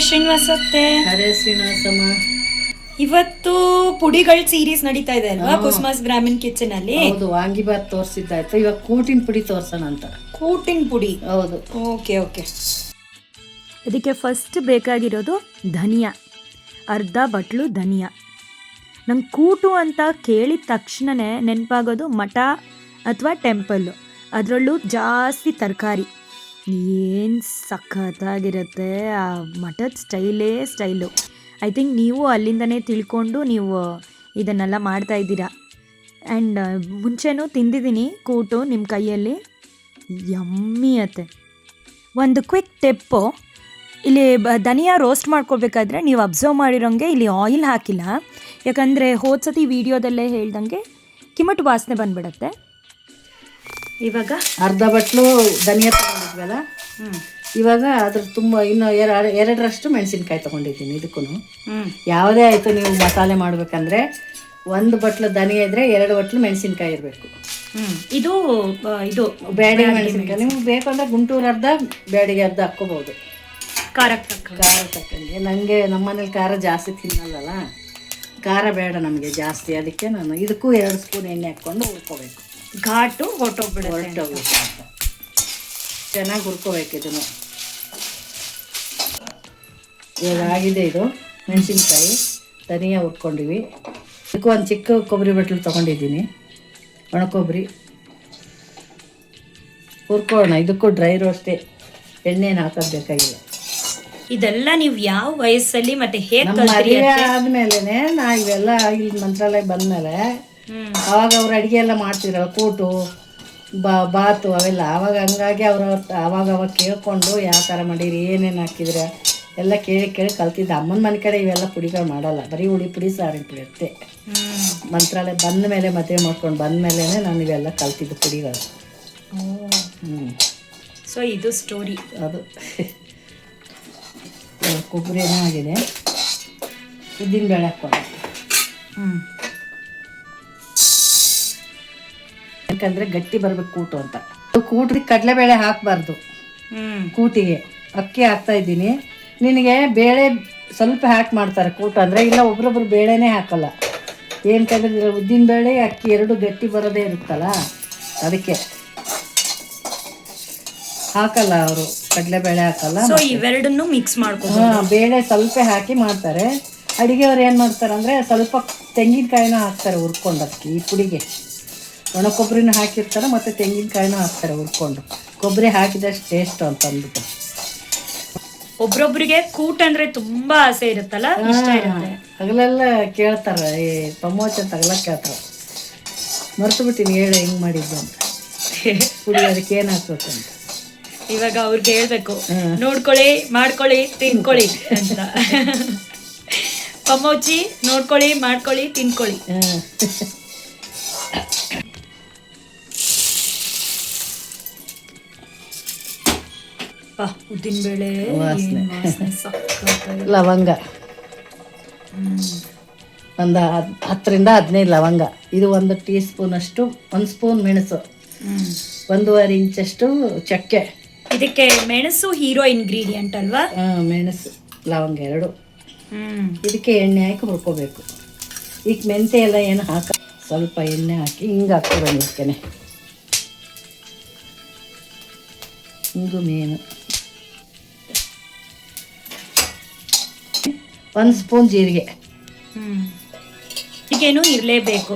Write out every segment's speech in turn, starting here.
ಶ್ರೀನಿವಾಸತ್ತೆ. ಹರೇ ಶ್ರೀನಿವಾಸಮ್ಮ. ಇವತ್ತು ಪುಡಿಗಳ ಸೀರೀಸ್ ನಡೀತಾ ಇದೆ ಅಲ್ವಾ ಕುಸುಮಾಸ್ ಗ್ರಾಮೀಣ್ ಕಿಚನ್ ಅಲ್ಲಿ. ಹೌದು, ವಾಂಗಿಬಾತ್ ತೋರಿಸಿದ್ದಾಯ್ತು, ಇವಾಗ ಕೂಟಿನ ಪುಡಿ ತೋರ್ಸೋಣ ಅಂತ. ಕೂಟಿನ ಪುಡಿ, ಹೌದು. Okay okay. ಇದಕ್ಕೆ ಫಸ್ಟ್ ಬೇಕಾಗಿರೋದು ಧನಿಯಾ, ಅರ್ಧ ಬಟ್ಲು ಧನಿಯಾ. ನಂಗೆ ಕೂಟು ಅಂತ ಕೇಳಿದ ತಕ್ಷಣವೇ ನೆನಪಾಗೋದು ಮಠ ಅಥವಾ ಟೆಂಪಲ್ಲು, ಅದರಲ್ಲೂ ಜಾಸ್ತಿ ತರಕಾರಿ. ಏನು ಸಖತ್ತಾಗಿರುತ್ತೆ ಆ ಮಠದ ಸ್ಟೈಲು. ಐ ಥಿಂಕ್ ನೀವು ಅಲ್ಲಿಂದನೇ ತಿಳ್ಕೊಂಡು ನೀವು ಇದನ್ನೆಲ್ಲ ಮಾಡ್ತಾಯಿದ್ದೀರಾ. ಆ್ಯಂಡ್ ಮುಂಚೆನೂ ತಿಂದಿದ್ದೀನಿ ಕೂಟು ನಿಮ್ಮ ಕೈಯಲ್ಲಿ, ಯಮ್ಮಿ ಅತ್ತೆ. ಒಂದು ಕ್ವಿಕ್ ಟಿಪ್ಪು, ಇಲ್ಲಿ ಧನಿಯಾ ರೋಸ್ಟ್ ಮಾಡ್ಕೋಬೇಕಾದ್ರೆ ನೀವು ಅಬ್ಸರ್ವ್ ಮಾಡಿರೋಂಗೆ ಇಲ್ಲಿ ಆಯಿಲ್ ಹಾಕಿಲ್ಲ, ಯಾಕಂದರೆ ಹೋದ ಸತಿ ವೀಡಿಯೋದಲ್ಲೇ ಹೇಳ್ದಂಗೆ ಕಿಮಟು ವಾಸನೆ ಬಂದ್ಬಿಡತ್ತೆ. ಇವಾಗ ಅರ್ಧ ಬಟ್ಲು ಧನಿಯಾ ತಗೊಂಡಿದ್ವಲ್ಲ, ಇವಾಗ ಅದ್ರ ತುಂಬ ಇನ್ನು ಎರಡರಷ್ಟು ಮೆಣಸಿನ್ಕಾಯಿ ತೊಗೊಂಡಿದ್ದೀನಿ. ಇದಕ್ಕೂ ಯಾವುದೇ ಆಯಿತು, ನೀವು ಮಸಾಲೆ ಮಾಡಬೇಕಂದ್ರೆ 1 ಬಟ್ಲು ಧನಿಯಾ ಇದ್ದರೆ 2 ಬಟ್ಲು ಮೆಣಸಿನ್ಕಾಯಿ ಇರಬೇಕು. ಇದು ಬ್ಯಾಡಿಗೆ ಮೆಣಸಿನ್ಕಾಯಿ ನಿಮ್ಗೆ ಬೇಕು ಅಂದರೆ ಗುಂಟೂರು ಅರ್ಧ, ಬ್ಯಾಡಿಗೆ ಅರ್ಧ ಹಾಕ್ಕೋಬೋದು, ಖಾರ ತಕ್ಕಂಗೆ. ನನಗೆ ನಮ್ಮನೇಲಿ ಖಾರ ಜಾಸ್ತಿ ತಿನ್ನಲ್ಲಲ್ಲ, ಖಾರ ಬೇಡ ನಮಗೆ ಜಾಸ್ತಿ, ಅದಕ್ಕೆ ನಾನು ಇದಕ್ಕೂ 2 ಸ್ಪೂನ್ ಎಣ್ಣೆ ಹಾಕ್ಕೊಂಡು ಹುರ್ಕೋಬೇಕು. ಘಾಟು ಹೊರಟೋಗ್ಬಿಡುತ್ತೆ ಅಂತ ಚೆನ್ನಾಗಿ ಹುರ್ಕೋಬೇಕು. ಇದನ್ನು ಇವಾಗ ಆಗಿದೆ. ಇದು ಮೆಣಸಿನ್ಕಾಯಿ, ಧನಿಯಾ ಹುರ್ಕೊಂಡಿವಿ. ಇದಕ್ಕೂ ಒಂದು ಚಿಕ್ಕ ಕೊಬ್ಬರಿ ಬಟ್ಲು ತೊಗೊಂಡಿದ್ದೀನಿ, ಒಣ ಕೊಬ್ಬರಿ ಹುರ್ಕೊಳ್ಳೋಣ. ಇದಕ್ಕೂ ಡ್ರೈ ರೋಸ್ಟೇ, ಎಣ್ಣೆನ ಹಾಕೋದು ಬೇಕಾಗಿಲ್ಲ. ಇದೆಲ್ಲ ನೀವು ಯಾವ ವಯಸ್ಸಲ್ಲಿ ಮತ್ತೆ ಹೇಗೆ ಮದುವೆ ಆದ್ಮೇಲೆ ನಾ ಇವೆಲ್ಲ ಇಲ್ಲಿ ಮಂತ್ರಾಲಯ ಬಂದ್ಮೇಲೆ ಅವಾಗ ಅವ್ರು ಅಡುಗೆ ಎಲ್ಲ ಮಾಡ್ತಿದ್ರಲ್ಲ, ಕೂಟು ಬಾತು ಅವೆಲ್ಲ, ಅವಾಗ ಹಂಗಾಗಿ ಅವಾಗ ಕೇಳ್ಕೊಂಡು ಯಾವ ಥರ ಮಾಡೀರಿ, ಏನೇನು ಹಾಕಿದ್ರೆ ಎಲ್ಲ ಕೇಳಿ ಕಲ್ತಿದ್ದೆ. ಅಮ್ಮನ ಮನೆ ಕಡೆ ಇವೆಲ್ಲ ಪುಡಿಗಳು ಮಾಡಲ್ಲ, ಬರೀ ಹುಳಿ ಪುಡಿ ಸಾರಿನ ಪುಡಿ ಅಷ್ಟೇ. ಮಂತ್ರಾಲಯ ಬಂದ ಮೇಲೆ ಮದುವೆ ಮಾಡ್ಕೊಂಡು ಬಂದಮೇಲೆ ನಾನು ಇವೆಲ್ಲ ಕಲ್ತಿದ್ದು ಪುಡಿಗಳು. ಸೊ ಇದು ಸ್ಟೋರಿ. ಅದು ಕೊಬ್ಬರಿ ಏನೋ ಆಗಿದೆ, ಉದ್ದಿನಬೇಳೆ ಹಾಕ್ಕೊಂಡು. ಯಾಕಂದರೆ ಗಟ್ಟಿ ಬರಬೇಕು ಕೂಟು ಅಂತ. ಕೂಟಿಗೆ ಕಡಲೆಬೇಳೆ ಹಾಕಬಾರ್ದು, ಕೂಟಿಗೆ ಅಕ್ಕಿ ಹಾಕ್ತಾ ಇದ್ದೀನಿ. ನಿನಗೆ ಬೇಳೆ ಸ್ವಲ್ಪ ಹಾಕಿ ಮಾಡ್ತಾರೆ ಕೂಟು ಅಂದರೆ, ಇಲ್ಲ ಒಬ್ರೊಬ್ರು ಬೇಳೆನೇ ಹಾಕಲ್ಲ. ಏನಕ್ಕಂದ್ರೆ ಉದ್ದಿನಬೇಳೆ ಅಕ್ಕಿ 2 ಗಟ್ಟಿ ಬರೋದೇ ಇರುತ್ತಲ್ಲ, ಅದಕ್ಕೆ ಹಾಕಲ್ಲ ಅವರು, ಕಡಲೆಬೇಳೆ ಹಾಕಲ್ಲ. ಸೊ ಇವೆರಡನ್ನು ಮಿಕ್ಸ್ ಮಾಡ್ಕೊಂಡು ಬೇಳೆ ಸ್ವಲ್ಪ ಹಾಕಿ ಮಾಡ್ತಾರೆ. ಅಡುಗೆಯವ್ರು ಏನು ಮಾಡ್ತಾರೆ ಅಂದರೆ ಸ್ವಲ್ಪ ತೆಂಗಿನಕಾಯಿನ ಹಾಕ್ತಾರೆ ಹುರ್ಕೊಂಡು ಅದಕ್ಕೆ, ಈ ಪುಡಿಗೆ ಒಣ ಕೊಬ್ಬರಿನ ಹಾಕಿರ್ತಾರೆ ಮತ್ತು ತೆಂಗಿನಕಾಯಿನೂ ಹಾಕ್ತಾರೆ ಹುರ್ಕೊಂಡು. ಕೊಬ್ಬರಿ ಹಾಕಿದಷ್ಟು ಟೇಸ್ಟ್ ಅಂತ ಅಂದ್ಬಿಟ್ಟು. ಒಬ್ರೊಬ್ರಿಗೆ ಕೂಟ್ ಅಂದ್ರೆ ತುಂಬಾ ಆಸೆ ಇರುತ್ತಲ್ಲ, ಇಷ್ಟ ಇರುತ್ತೆ. ಹಗಲೆಲ್ಲ ಕೇಳ್ತಾರೆ, ಈ ಪ್ರಮೋಚ ತಗಲ ಕೇಳ್ತಾರೆ. ಮರ್ತು ಬಿಟ್ಟಿನಿ ಹೇಳಿ ಹೆಂಗೆ ಮಾಡಿದ್ದು ಅಂತ, ಪುಡಿ ಅದಕ್ಕೆ ಏನು ಹಾಕ್ಬೇಕು ಅಂತ. ಇವಾಗ ಅವ್ರಿಗೆ ಹೇಳ್ಬೇಕು, ನೋಡ್ಕೊಳ್ಳಿ, ಮಾಡ್ಕೊಳ್ಳಿ, ತಿನ್ಕೊಳ್ಳಿ ಅಂತ. ಪಮೋಚಿ ನೋಡ್ಕೊಳ್ಳಿ, ಮಾಡ್ಕೊಳ್ಳಿ, ತಿನ್ಕೊಳ್ಳಿ. ಉದ್ದಿನಬೇಳೆ, ಲವಂಗ ಒಂದು 10ರಿಂದ 15 ಲವಂಗ. ಇದು 1 ಟೀ ಸ್ಪೂನಷ್ಟು, 1 ಸ್ಪೂನ್ ಮೆಣಸು, 1.5 ಇಂಚಷ್ಟು ಚಕ್ಕೆ. ಇದಕ್ಕೆ ಮೆಣಸು ಹೀರೋ ಇಂಗ್ರೀಡಿಯೆಂಟ್ ಅಲ್ವಾ? ಮೆಣಸು ಲವಂಗ 2. ಇದಕ್ಕೆ ಎಣ್ಣೆ ಹಾಕಿ ಹುರ್ಕೋಬೇಕು. ಈಗ ಮೆಂತೆ ಎಲ್ಲ ಏನು ಹಾಕ, ಸ್ವಲ್ಪ ಎಣ್ಣೆ ಹಾಕಿ ಹಿಂಗೆ ಹಾಕ್ಕೊಬೇಕು. ಇದಕ್ಕೆ ಹಿಂಗು ಮೇನು, 1 ಸ್ಪೂನ್ ಜೀರಿಗೆ. ಈಗೇನು ಇರಲೇಬೇಕು.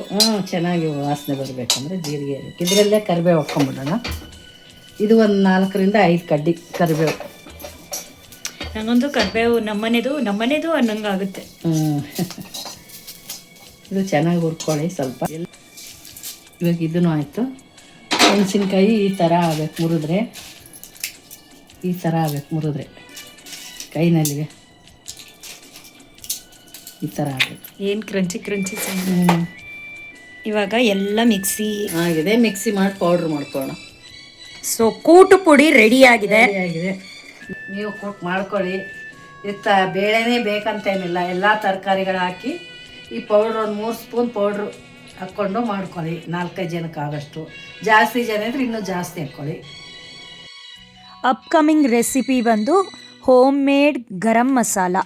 ಚೆನ್ನಾಗಿ ವಾಸನೆ ಬರಬೇಕಂದ್ರೆ ಜೀರಿಗೆ ಇರಬೇಕು. ಇದರಲ್ಲೇ ಕರಿಬೇವು ಹಾಕ್ಕೊಂಬಿಡೋಣ. ಇದು 4ರಿಂದ 5 ಕಡ್ಡಿ ಕರಿಬೇವು. ನಂಗಂತೂ ಕರಿಬೇವು ನಮ್ಮನೇದು ಅನ್ನಂಗಾಗುತ್ತೆ. ಇದು ಚೆನ್ನಾಗಿ ಹುರ್ಕೊಳ್ಳಿ ಸ್ವಲ್ಪ. ಇವಾಗ ಇದೂ ಆಯಿತು. ಮೆಣಸಿನ್ಕಾಯಿ ಈ ಥರ ಆಗಬೇಕು, ಮುರಿದ್ರೆ ಈ ಥರ ಆಗಬೇಕು, ಮುರಿದ್ರೆ ಕೈನಲ್ಲಿಗೆ ಈ ಥರ ಆಗಬೇಕು. ಏನು ಕ್ರಂಚಿ ಇವಾಗ ಎಲ್ಲ ಮಿಕ್ಸಿ ಆಗಿದೆ. ಮಿಕ್ಸಿ ಮಾಡಿ ಪೌಡ್ರ್ ಮಾಡ್ಕೊಳ್ಳೋಣ. ಸೊ ಕೂಟು ಪುಡಿ ರೆಡಿ ಆಗಿದೆ. ನೀವು ಕೂಟ್ ಮಾಡ್ಕೊಳ್ಳಿ. ಬೇಳೆನೇ ಬೇಕಂತೇನಿಲ್ಲ, ಎಲ್ಲ ತರಕಾರಿಗಳು ಹಾಕಿ ಈ ಪೌಡ್ರ್ 3 ಸ್ಪೂನ್ ಪೌಡ್ರು ಹಾಕ್ಕೊಂಡು ಮಾಡ್ಕೊಳ್ಳಿ. 4-5 ಜನಕ್ಕೆ ಆಗೋಷ್ಟು. ಜಾಸ್ತಿ ಜನ ಇದ್ರೆ ಇನ್ನೂ ಜಾಸ್ತಿ ಹಾಕ್ಕೊಳ್ಳಿ. ಅಪ್ಕಮಿಂಗ್ ರೆಸಿಪಿ ಬಂದು home made garam masala.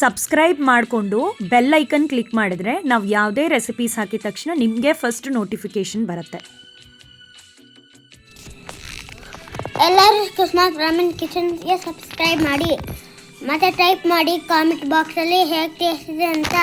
Subscribe ಮಾಡಿಕೊಂಡು ಬೆಲ್ ಐಕನ್ ಕ್ಲಿಕ್ ಮಾಡಿದ್ರೆ ನಾವು ಯಾವುದೇ ರೆಸಿಪೀಸ್ ಹಾಕಿದ ತಕ್ಷಣ ನಿಮಗೆ ಫಸ್ಟ್ ನೋಟಿಫಿಕೇಷನ್ ಬರುತ್ತೆ. ಎಲ್ಲರೂ ಕುಸುಮಾಸ್ ಬ್ರಾಹ್ಮಣ್ ಕಿಚನ್ಗೆ ಸಬ್ಸ್ಕ್ರೈಬ್ ಮಾಡಿ ಮತ್ತು ಟೈಪ್ ಮಾಡಿ ಕಾಮೆಂಟ್ ಬಾಕ್ಸಲ್ಲಿ ಹೇಗೆ ಟೇಸ್ಟ್ ಇದೆ ಅಂತ.